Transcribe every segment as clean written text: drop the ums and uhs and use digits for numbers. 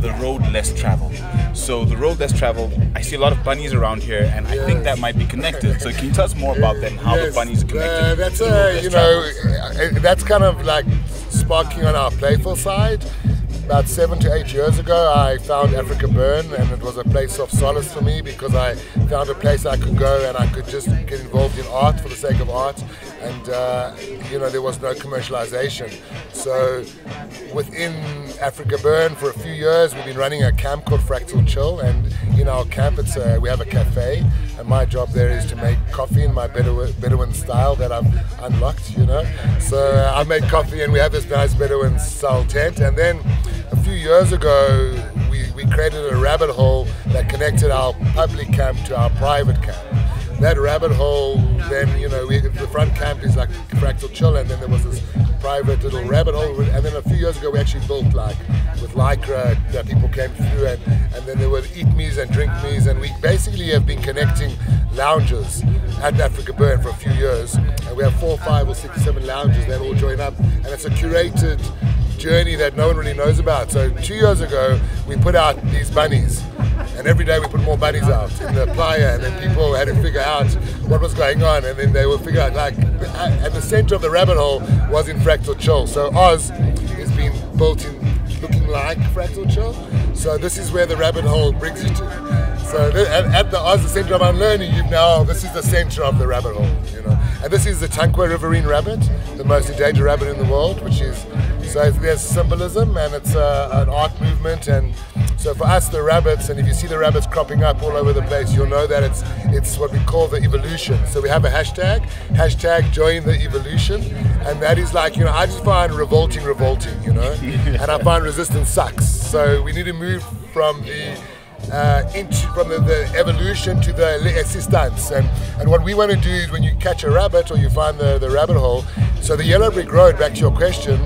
the road less traveled. So the road less traveled, I see a lot of bunnies around here, and I think that might be connected. So can you tell us more about that and how the bunnies are connected? That's kind of like sparking on our playful side. About 7 to 8 years ago, I found Africa Burn, and it was a place of solace for me because I found a place I could go and I could just get involved in art for the sake of art, and there was no commercialization. So within Africa Burn, for a few years, we've been running a camp called Fractal Chill, and in our camp, we have a cafe, and my job there is to make coffee in my Bedouin style that I've unlocked. So I make coffee, and we have this nice Bedouin style tent, and then a few years ago, we created a rabbit hole that connected our public camp to our private camp. That rabbit hole, then, the front camp is like Fractal Chill, and then there was this private little rabbit hole, and then a few years ago we actually built with Lycra that people came through, and then there were eat me's and drink me's, and we basically have been connecting lounges at Africa Burn for a few years, and we have 4, 5 or 6, 7 lounges that all join up, and it's a curated journey that no one really knows about. So 2 years ago we put out these bunnies, and every day we put more bunnies out in the playa, and then people had to figure out what was going on, and then they would figure out, at the center of the rabbit hole was in Fractal Chill. So Oz is being built in looking like Fractal Chill, so this is where the rabbit hole brings you to. So at the Oz, the center of unlearning, this is the center of the rabbit hole, and this is the Tankwa riverine rabbit, the most endangered rabbit in the world, so there's symbolism, and it's an art movement, and so for us, the rabbits, and if you see the rabbits cropping up all over the place, you'll know that it's what we call the evolution. So we have a hashtag join the evolution, and that is I just find revolting, and I find resistance sucks. So we need to move from the evolution to the resistance, and what we want to do is when you catch a rabbit or you find the rabbit hole, so the Yellow Brick Road, back to your question,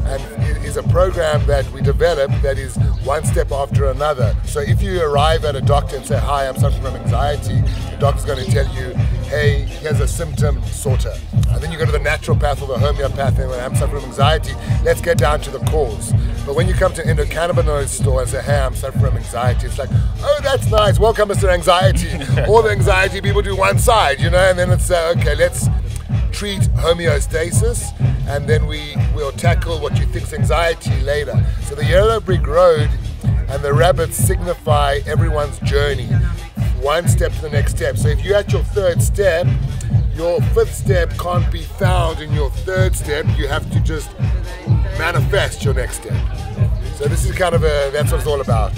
and is a program that we developed that is one step after another. So if you arrive at a doctor and say, hi, I'm suffering from anxiety, the doctor's going to tell you, hey, here's a symptom sorter. And then you go to the naturopath or the homeopath and say, I'm suffering from anxiety, let's get down to the cause. But when you come to an endocannabinoid store and say, hey, I'm suffering from anxiety, it's like, oh, that's nice, welcome Mr. Anxiety. All the anxiety people do one side, and then it's, okay, let's treat homeostasis, and then we'll tackle what you think is anxiety later. So the Yellow Brick Road and the rabbits signify everyone's journey, one step to the next step. So if you're at your 3rd step, your 5th step can't be found in your 3rd step, you have to just manifest your next step. So this is that's what it's all about.